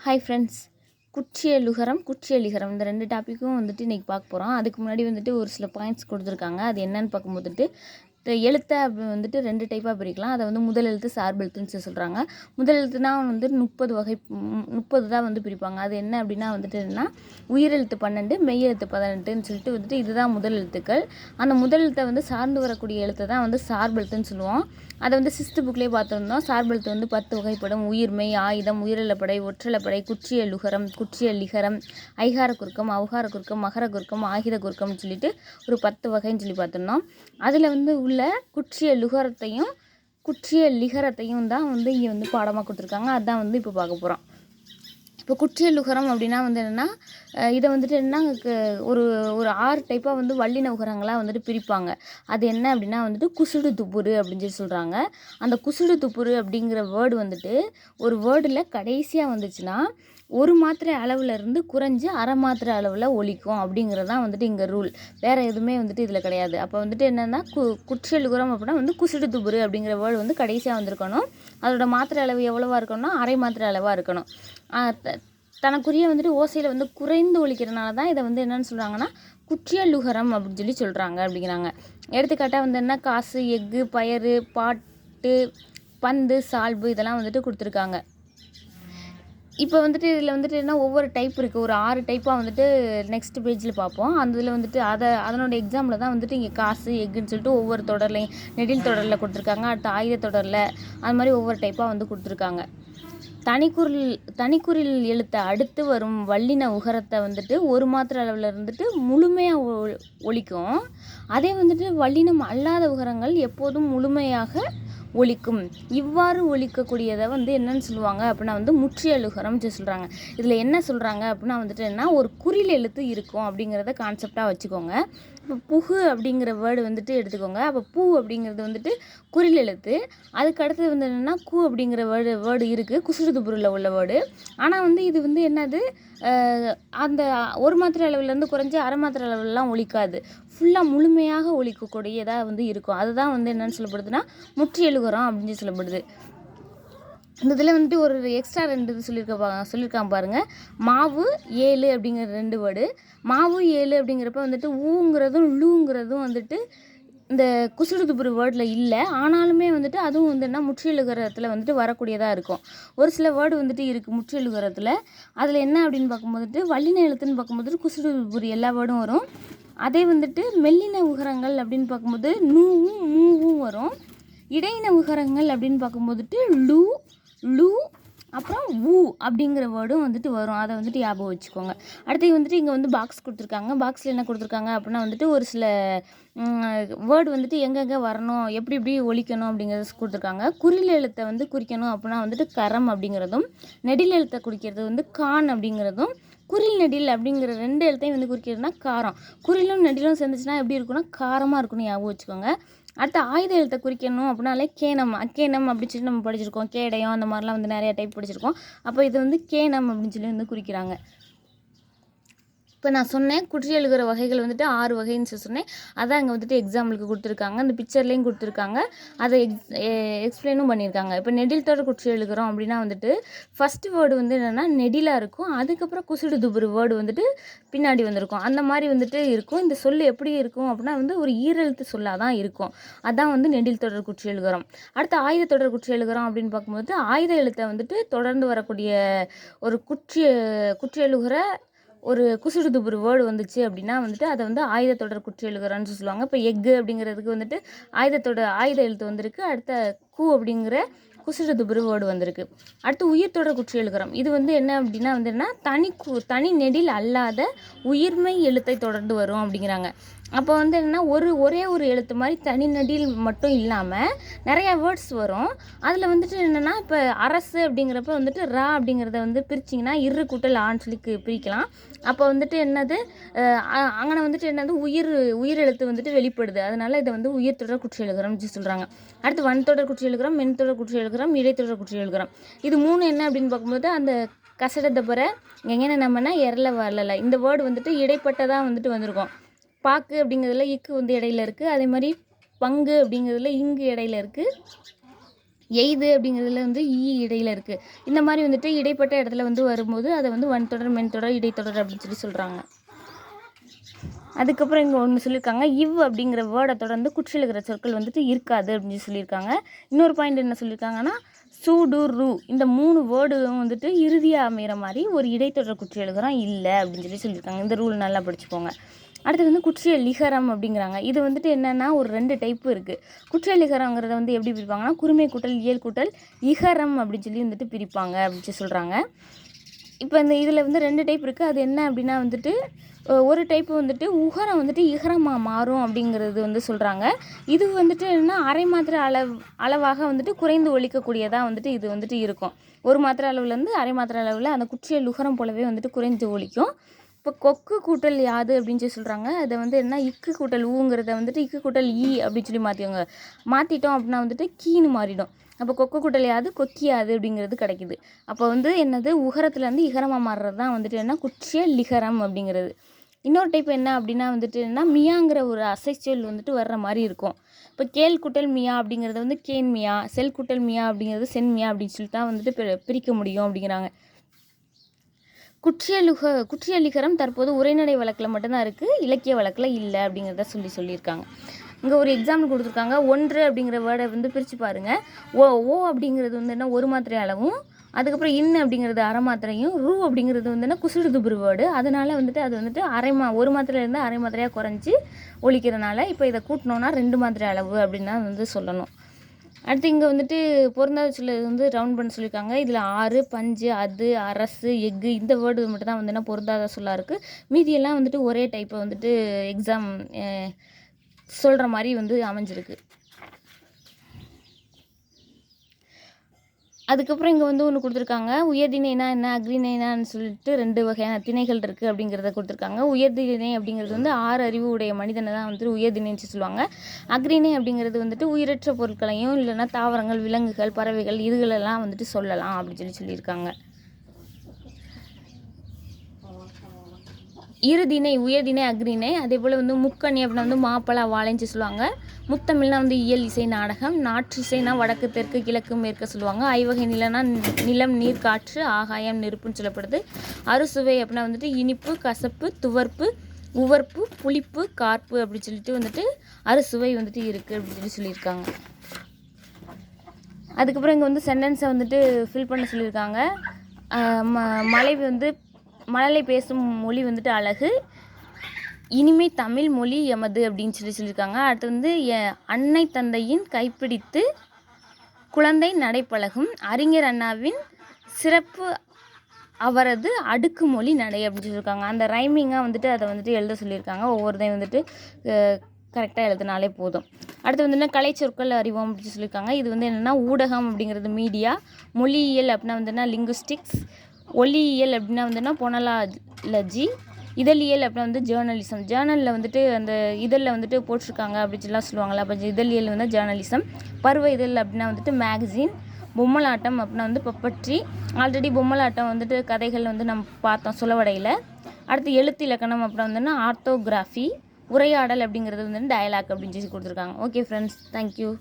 Hi friends, குற்றியலுகரம் குற்றியலிகரம் இந்த 2 டாப்பிக்கும் வந்துட்டு இன்றைக்கி பார்க்க போகிறோம். அதுக்கு முன்னாடி வந்துட்டு ஒரு சில பாயிண்ட்ஸ் கொடுத்துருக்காங்க. அது என்னன்னு பார்க்கும்போதுட்டு எழுத்தை வந்துட்டு 2 டைப்பாக பிரிக்கலாம். அதை வந்து முதல் எழுத்து சார்பு எழுத்துன்னு சொல்கிறாங்க. முதல் எழுத்துனா வந்து 30 வகை 30 தான் வந்து பிரிப்பாங்க. அது என்ன அப்படின்னா வந்துட்டு என்னன்னா உயிரெழுத்து 12 மெய்யெழுத்து 18ன்னு சொல்லிட்டு வந்துட்டு இதுதான் முதல் எழுத்துக்கள். அந்த முதல் எழுத்தை வந்து சார்ந்து வரக்கூடிய எழுத்தை தான் வந்து சார்பு எழுத்துன்னு சொல்லுவோம். அதை வந்து 6th புக்லேயே பார்த்துருந்தோம். சார்பெழுத்து வந்து 10 வகைப்படும். உயிர்மை, ஆயுதம், உயிரிழப்படை, ஒற்றளப்படை, குற்றியலுகரம், குற்றியலிகரம், ஐகார குறுக்கம், அவுகார குறுக்கம், மகர குறுக்கம், ஆகித குறுக்கம்னு சொல்லிட்டு ஒரு 10 வகைன்னு சொல்லி பார்த்துருந்தோம். அதில் வந்து உள்ள குற்றியலுகரத்தையும் குற்றியலிகரத்தையும் தான் வந்து இங்கே வந்து பாடமாக கொடுத்துருக்காங்க. அதுதான் வந்து இப்போ பார்க்க போகிறோம். இப்போ குற்றியலுகரம் அப்படின்னா வந்து என்னென்னா இதை வந்துட்டு என்னன்னா ஒரு ஒரு 6 டைப்பாக வந்து வல்லின உகரங்களாக வந்துட்டு பிரிப்பாங்க. அது என்ன அப்படின்னா வந்துட்டு குசுடு துப்புரு அப்படின்னு சொல்லி சொல்கிறாங்க. அந்த குசுடு துப்புரு அப்படிங்கிற வேர்டு வந்துட்டு ஒரு வேர்டில் கடைசியாக வந்துச்சுன்னா ஒரு மாத்திரை அளவில் இருந்து குறைஞ்சி அரை மாத்திரை அளவில் ஒலிக்கும் அப்படிங்கிறது தான் வந்துட்டு இங்கே ரூல். வேறு எதுவுமே வந்துட்டு இதில் கிடையாது. அப்போ வந்துட்டு என்னென்னா குற்றியலுகரம் அப்படின்னா வந்து குசுடு துப்புரு அப்படிங்கிற வேர்டு வந்து கடைசியாக வந்திருக்கணும். அதோட மாத்திரை அளவு எவ்வளோவா இருக்கணும்னா அரை மாத்திரை அளவாக இருக்கணும். தனக்குரிய வந்துட்டு ஓசையில் வந்து குறைந்து ஒலிக்கிறதுனால தான் இதை வந்து என்னென்னு சொல்கிறாங்கன்னா குற்றியலுகரம் அப்படின்னு சொல்லி சொல்கிறாங்க அப்படிங்கிறாங்க. எடுத்துக்காட்டாக வந்து என்ன காசு, எஃகு, பயறு, பாட்டு, பந்து, சால்பு இதெல்லாம் வந்துட்டு கொடுத்துருக்காங்க. இப்போ வந்துட்டு இதில் வந்துட்டு என்ன ஒவ்வொரு டைப் இருக்குது. ஒரு 6 டைப்பாக வந்துட்டு நெக்ஸ்ட் பேஜில் பார்ப்போம். அந்த இதில் வந்துட்டு அதனோட எக்ஸாம்பிள் தான் வந்துட்டு இங்கே காசு, எஃகுன்னு சொல்லிட்டு ஒவ்வொரு தொடர்லையும் நெடில் தொடரில் கொடுத்துருக்காங்க. அடுத்து ஆயுத தொடரில் அது மாதிரி ஒவ்வொரு டைப்பாக வந்து கொடுத்துருக்காங்க. தனிக்குறில் எழுத்தை அடுத்து வரும் வல்லின உகரத்தை வந்துட்டு ஒரு மாத்திரை அளவில் இருந்துட்டு முழுமையாக ஒலிக்கும். அதே வந்துட்டு வல்லினம் அல்லாத உகரங்கள் எப்போதும் முழுமையாக ஒலிக்கும். இவ்வாறு ஒலிக்கக்கூடியதை வந்து என்னன்னு சொல்லுவாங்க அப்படின்னா வந்து முற்றியலுகரம்னு சொல்கிறாங்க. இதில் என்ன சொல்கிறாங்க அப்படின்னா வந்துட்டு என்ன ஒரு குறில் எழுத்து இருக்கும் அப்படிங்கிறத கான்செப்டாக வச்சுக்கோங்க. இப்போ புகு அப்படிங்கிற வேர்டு வந்துட்டு எடுத்துக்கோங்க. அப்போ பூ அப்படிங்கிறது வந்துட்டு குறில் எழுத்து. அதுக்கு அடுத்தது வந்து என்னென்னா கு அப்படிங்கிற வேர்டு இருக்குது குசுடு துப்புரில் உள்ள வேர்டு. ஆனால் வந்து இது வந்து என்னது அந்த ஒரு மாத்திரை அளவுலேருந்து குறைஞ்சி அரை மாத்திரை அளவுலாம் ஒலிக்காது. ஃபுல்லாக முழுமையாக ஒலிக்கக்கூடியதாக வந்து இருக்கும். அதுதான் வந்து என்னென்னு சொல்லப்படுதுன்னா முற்றியலுகரம் அப்படின்னு சொல்லப்படுது. இந்த இதில் வந்துட்டு ஒரு எக்ஸ்ட்ரா 2 இது சொல்லியிருக்காங்க பாருங்கள். மாவு 7 அப்படிங்கிற 2 வேர்டு. மாவு 7 அப்படிங்கிறப்ப வந்துட்டு ஊங்கிறதும் லூங்கிறதும் வந்துட்டு இந்த குசுடு துப்புரு வேர்டில் இல்லை. ஆனாலுமே வந்துட்டு அதுவும் வந்து என்ன முற்றியலுகரத்தில் வந்துட்டு வரக்கூடியதாக இருக்கும். ஒரு சில வேர்டு வந்துட்டு இருக்குது முற்றியலுகரத்தில். அதில் என்ன அப்படின்னு பார்க்கும்போதுட்டு வல்லின எழுத்துன்னு பார்க்கும்போது குசுடு துப்புரு எல்லா வேர்டும் வரும். அதே வந்துட்டு மெல்லின உகரங்கள் அப்படின்னு பார்க்கும்போது நூவும் மூவும் வரும். இடையின உகரங்கள் அப்படின்னு பார்க்கும்போதுட்டு லூ அப்புறம் ஊ அப்படிங்கிற வேர்டும் வந்துட்டு வரும். அதை வந்துட்டு ஞாபகம் வச்சுக்கோங்க. அடுத்து வந்துட்டு இங்கே வந்து பாக்ஸ் கொடுத்துருக்காங்க. பாக்ஸில் என்ன கொடுத்துருக்காங்க அப்படின்னா வந்துட்டு ஒரு சில வேர்டு வந்துட்டு எங்கெங்கே வரணும் எப்படி எப்படி ஒலிக்கணும் அப்படிங்கிறது கொடுத்துருக்காங்க. குறில் எழுத்தை வந்து குறிக்கணும் அப்படின்னா வந்துட்டு கரம் அப்படிங்கிறதும், நெடில் எழுத்தை குறிக்கிறது வந்து கான் அப்படிங்கிறதும், குறில் நெடில் அப்படிங்கிற 2 எழுத்தையும் வந்து குறிக்கிறதுனா காரம். குறிலும் நெடிலும் சேர்ந்துச்சுன்னா எப்படி இருக்குன்னா காரமாக இருக்குன்னு ஞாபகம் வச்சுக்கோங்க. அடுத்து ஆயுத எழுத்தை குறிக்கணும் அப்படின்னாலே கேனம், அக்கேனம் அப்படின்னு சொல்லி நம்ம படிச்சிருக்கோம். கேடயம் அந்த மாதிரிலாம் வந்து நிறைய டைப் படிச்சிருக்கோம். அப்போ இது வந்து கேனம் அப்படின்னு சொல்லி வந்து குறிக்கிறாங்க. இப்போ நான் சொன்னேன் குற்றியலுகர வகைகள் வந்துட்டு 6 வகைன்னு சொன்னேன். அதான் இங்கே வந்துட்டு எக்ஸாம்பிளுக்கு கொடுத்துருக்காங்க. இந்த பிக்சர்லேயும் கொடுத்துருக்காங்க. அதை எக்ஸ்பிளைனும் பண்ணியிருக்காங்க. இப்போ நெடில் தொடர் குற்றியலுகரம் அப்படின்னா வந்துட்டு ஃபஸ்ட்டு வேர்டு வந்து என்னென்னா நெடிலாக இருக்கும். அதுக்கப்புறம் குசுடு துப்புரு வேர்டு வந்துட்டு பின்னாடி வந்திருக்கும். அந்த மாதிரி வந்துட்டு இருக்கும். இந்த சொல் எப்படி இருக்கும் அப்படின்னா வந்து ஒரு ஈரெழுத்து சொல்லாக தான் இருக்கும். அதான் வந்து நெடில் தொடர் குற்றியலுகரம். அடுத்து ஆயுத தொடர் குற்றியலுகரம் அப்படின்னு பார்க்கும்போது ஆயுத எழுத்தை வந்துட்டு தொடர்ந்து வரக்கூடிய ஒரு குற்றியலுகர ஒரு குசுடு துப்புரு வேர்டு வந்துச்சு அப்படின்னா வந்துட்டு அதை வந்து ஆயுத தொடர் குற்றியலுகரம்னு சொல்லுவாங்க. இப்போ எஃகு அப்படிங்கிறதுக்கு வந்துட்டு ஆயுத எழுத்து வந்திருக்கு. அடுத்த கு அப்படிங்கிற குசுடு துப்புரு வேர்டு வந்திருக்கு. அடுத்து உயிர் தொடர் குற்றியலுகரம். இது வந்து என்ன அப்படின்னா வந்து என்ன தனி நெடில் அல்லாத உயிர்மை எழுத்தை தொடர்ந்து வரும் அப்படிங்கிறாங்க. அப்போ வந்து என்னென்னா ஒரே ஒரு எழுத்து மாதிரி தனி நெடில் மட்டும் இல்லாமல் நிறையா வேர்ட்ஸ் வரும். அதில் வந்துட்டு என்னென்னா இப்போ அரசு அப்படிங்கிறப்ப வந்துட்டு ரா அப்படிங்கிறத வந்து பிரிச்சிங்கன்னா இரு கூட்டல் ஆன்னு சொல்லி பிரிக்கலாம். அப்போ வந்துட்டு என்னது அங்கே வந்துட்டு என்னது உயிர் எழுத்து வந்துட்டு வெளிப்படுது. அதனால் இதை வந்து உயிர் தொடர் குற்றியலுகரம்னு சொல்கிறாங்க. அடுத்து வன் தொடர் குற்றியலுகரம், மென் தொடர் குற்றியலுகரம், இடைத்தொடர் குற்றியலுகரம். இது 3 என்ன அப்படின்னு பார்க்கும்போது அந்த கசடத்தை பெற எங்கே நம்மனா எரல வரல இந்த வேர்டு வந்துட்டு இடைப்பட்டதாக வந்துட்டு வந்திருக்கும். பாக்கு அப்படிங்கிறதுல இக்கு வந்து இடையில இருக்குது. அதே மாதிரி பங்கு அப்படிங்கிறதுல இங்கு இடையில இருக்குது. எய்து அப்படிங்கிறதுல வந்து ஈ இடையில இருக்குது. இந்த மாதிரி வந்துட்டு இடைப்பட்ட இடத்துல வந்து வரும்போது அதை வந்து வன்தொடர் மென்தொடர் இடைத்தொடர் அப்படின்னு சொல்கிறாங்க. அதுக்கப்புறம் இங்கே ஒன்று சொல்லியிருக்காங்க, இவ் அப்படிங்கிற வேர்டை தொடர்ந்து குற்றியல் இருக்கிற சொற்கள் வந்துட்டு இருக்காது அப்படின்னு சொல்லியிருக்காங்க. இன்னொரு பாயிண்ட் என்ன சொல்லியிருக்காங்கன்னா, சு டு ரு இந்த 3 வேர்டும் வந்துட்டு இறுதியாக அமைகிற மாதிரி ஒரு இடைத்தொடர் குற்றியலுகரம் இல்லை அப்படின்னு சொல்லியிருக்காங்க. இந்த ரூல் நல்லா படிச்சுக்கோங்க. அடுத்து வந்து குற்றியல் லிகரம் அப்படிங்கிறாங்க. இது வந்துட்டு என்னென்னா ஒரு 2 டைப்பு இருக்குது. குற்றியல் லிகரங்கிறத வந்து எப்படி பிரிப்பாங்கன்னா, குறுமை கூட்டல் இயல் கூட்டல் இகரம் அப்படின்னு சொல்லி வந்துட்டு பிரிப்பாங்க அப்படின்னு சொல்கிறாங்க. இப்போ இந்த இதில் வந்து 2 டைப் இருக்குது. அது என்ன அப்படின்னா வந்துட்டு ஒரு டைப்பு வந்துட்டு உகரம் வந்துட்டு இகரமாக மாறும் அப்படிங்கிறது வந்து சொல்கிறாங்க. இது வந்துட்டு என்ன அரை மாத்திரை அளவாக வந்துட்டு குறைந்து ஒலிக்கக்கூடியதாக வந்துட்டு இது வந்துட்டு இருக்கும். ஒரு மாத்திரை அளவுலேருந்து அரை மாத்திரை அளவில் அந்த குற்றியல் உகரம் போலவே வந்துட்டு குறைந்து ஒலிக்கும். இப்போ கொக்கு கூட்டல் யாது அப்படின்னு சொல்லி சொல்கிறாங்க. அதை வந்து என்ன இக்கு கூட்டல் ஊங்கிறத வந்துட்டு இக்கு கூட்டல் ஈ அப்படின்னு சொல்லி மாற்றிக்கோங்க. மாற்றிட்டோம் அப்படின்னா வந்துட்டு கீன்னு மாறிடும். அப்போ கொக்கு கூட்டல் யாது கொக்கியாது அப்படிங்கிறது கிடைக்குது. அப்போ வந்து என்னது உகரத்துலேருந்து இகரமாக மாறுறது தான் வந்துட்டு என்ன குற்றியல் லிகரம் அப்படிங்கிறது. இன்னொரு டைப் என்ன அப்படின்னா வந்துட்டு என்ன மியாங்கிற ஒரு அசைச்சொல் வந்துட்டு வர்ற மாதிரி இருக்கும். இப்போ கேள் குட்டல் மியா அப்படிங்கிறது வந்து கேன் மியா, செல் குட்டல் மியா அப்படிங்கிறது சென் மியா அப்படின்னு சொல்லிட்டு தான் வந்துட்டு பிரிக்க முடியும் அப்படிங்கிறாங்க. குற்றியலிகரம் தற்போது உரைநடை வழக்கில் மட்டும்தான் இருக்குது, இலக்கிய வழக்கில் இல்லை அப்படிங்கிறத சொல்லியிருக்காங்க. இங்கே ஒரு எக்ஸாம்பிள் கொடுத்துருக்காங்க. ஒன்று அப்படிங்கிற வேர்டை வந்து பிரித்து பாருங்கள். ஓ அப்படிங்கிறது வந்து என்ன ஒரு மாத்திரை அளவும், அதுக்கப்புறம் இன் அப்படிங்கிறது அரை மாத்திரையும், ரூ அப்படிங்கிறது வந்து என்ன குசுடுதுபுரு வேர்டு. அதனால் வந்துட்டு அது வந்துட்டு ஒரு மாத்திரையிலேருந்து அரை மாத்திரையாக குறைஞ்சி ஒழிக்கிறனால இப்போ இதை கூட்டினோன்னா 2 மாத்திரை அளவு அப்படின்னு தான் வந்து சொல்லணும். அடுத்து இங்கே வந்துட்டு பொருந்தாத சொல்ல வந்து ரவுண்ட் பண்ண சொல்லியிருக்காங்க. இதில் 6, பஞ்சு, அது, அரசு, எஃகு இந்த வேர்டு மட்டும் தான் வந்து என்ன பொருந்தாத சொல்லாக இருக்குது. மீதியெல்லாம் வந்துட்டு ஒரே டைப்பை வந்துட்டு எக்ஸாம் சொல்கிற மாதிரி வந்து அமைஞ்சிருக்கு. அதுக்கப்புறம் இங்கே வந்து ஒன்று கொடுத்துருக்காங்க. உயர்திணைனா என்ன, அக்ரிணைனான்னு சொல்லிட்டு 2 வகையான திணைகள் இருக்குது அப்படிங்கிறத கொடுத்துருக்காங்க. உயர்திணை அப்படிங்கிறது வந்து 6 அறிவு உடைய மனிதனை தான் வந்துட்டு உயர்திணைன்னு சொல்லுவாங்க. அக்ரிணை அப்படிங்கிறது வந்துட்டு உயிரற்ற பொருட்களையும் இல்லைன்னா தாவரங்கள், விலங்குகள், பறவைகள் இதுகளெல்லாம் வந்துட்டு சொல்லலாம் அப்படின்னு சொல்லியிருக்காங்க. இருதிணை உயர்திணை அக்ரிணை. அதே போல் வந்து முக்கணி அப்படின்னா வந்து மாப்பழா வாழைன்னு சொல்லுவாங்க. முத்தமிழ்னா வந்து இயல் இசை நாடகம். நாற்றிசைனா வடக்கு தெற்கு கிழக்கு மேற்கு சொல்லுவாங்க. ஐவகை நிலனா நிலம் நீர் காற்று ஆகாயம் நெருப்புன்னு சொல்லப்படுது. அறுசுவை அப்படின்னா வந்துட்டு இனிப்பு கசப்பு துவர்ப்பு உவர்ப்பு புளிப்பு கார்ப்பு அப்படின்னு சொல்லிட்டு வந்துட்டு அறுசுவை வந்துட்டு இருக்குது அப்படின்னு சொல்லியிருக்காங்க. அதுக்கப்புறம் இங்கே வந்து சென்டென்ஸை வந்துட்டு ஃபில் பண்ண சொல்லியிருக்காங்க. மழலை பேசும் மொழி வந்துட்டு அழகு, இனிமை தமிழ் மொழி எமது அப்படின்னு சொல்லியிருக்காங்க. அடுத்து வந்து அன்னை தந்தையின் கைப்பிடித்து குழந்தை நடைப்பழகும், அறிஞர் அண்ணாவின் சிறப்பு அவரது அடுக்கு மொழி நடை அப்படின்னு சொல்லியிருக்காங்க. அந்த ரைமிங்காக வந்துட்டு அதை வந்துட்டு எழுத சொல்லியிருக்காங்க. ஒவ்வொருத்தையும் வந்துட்டு கரெக்டாக எழுதினாலே போதும். அடுத்து வந்து என்ன கலை சொற்கள் அறிவோம் அப்படின்னு சொல்லியிருக்காங்க. இது வந்து என்னென்னா ஊடகம் அப்படிங்கிறது மீடியா, மொழியியல் அப்படின்னா வந்துன்னா லிங்குஸ்டிக்ஸ், ஒலியியல் அப்படின்னா வந்துன்னா பொனலாலஜி, இதழியல் அப்படின்னா வந்து ஜேர்னலிசம். ஜேர்னலில் வந்துட்டு அந்த இதழில் வந்துட்டு போட்டிருக்காங்க அப்படின்லாம் சொல்லுவாங்கள்ல, அப்போ இதழியல் வந்து ஜேர்னலிசம். பருவ இதழ் அப்படின்னா வந்துட்டு மேகசின். பொம்மலாட்டம் அப்படின்னா வந்து பப்பட்ரி. ஆல்ரெடி பொம்மலாட்டம் வந்துட்டு கதைகள் வந்து நம்ம பார்த்தோம் சுலவடையில். அடுத்து எழுத்து இலக்கணம் அப்படின்னா வந்துன்னா ஆர்த்தோகிராஃபி. உரையாடல் அப்படிங்கிறது வந்து டயலாக் அப்படின்னு சொல்லி கொடுத்துருக்காங்க. Okay friends, thank you.